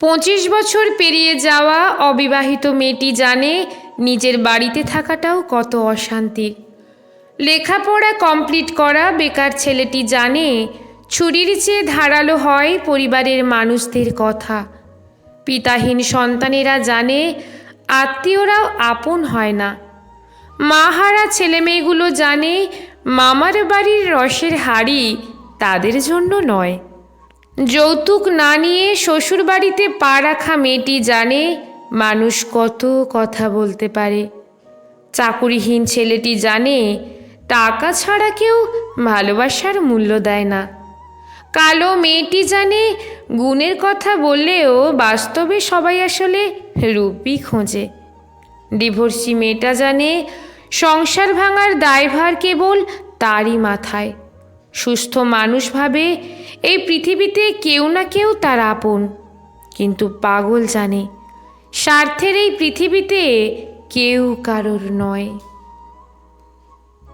25 বছর পেরিয়ে যাওয়া অবিবাহিত মেয়েটি জানে নিজের বাড়িতে থাকাটাও কত অশান্তির। লেখাপড়া কমপ্লিট করা বেকার ছেলেটি জানে ছুরির চেয়ে ধারালো হয় পরিবারের মানুষদের কথা। পিতাহীন সন্তানেরা জানে আত্মীয়রাও আপন হয় না। মাহারা ছেলেমেয়েগুলো জানে মামার বাড়ির রসের হাঁড়ি তাদের জন্য নয়। যৌতুক না নিয়ে শ্বশুর বাড়িতে পা রাখা মেয়েটি জানে মানুষ কত কথা বলতে পারে। চাকুরিহীন ছেলেটি জানে টাকা ছাড়া কেউ ভালোবাসার মূল্য দেয় না। কালো মেয়েটি জানে গুণের কথা বললেও বাস্তবে সবাই আসলে রূপই খোঁজে। ডিভোর্সি মেয়েটা জানে সংসার ভাঙার দায়ভার কেবল তারই মাথায়। সুস্থ মানুষ ভাবে এই পৃথিবীতে কেউ না কেউ তার আপন, কিন্তু পাগল জানে স্বার্থের এই পৃথিবীতে কেউ কারোর নয়।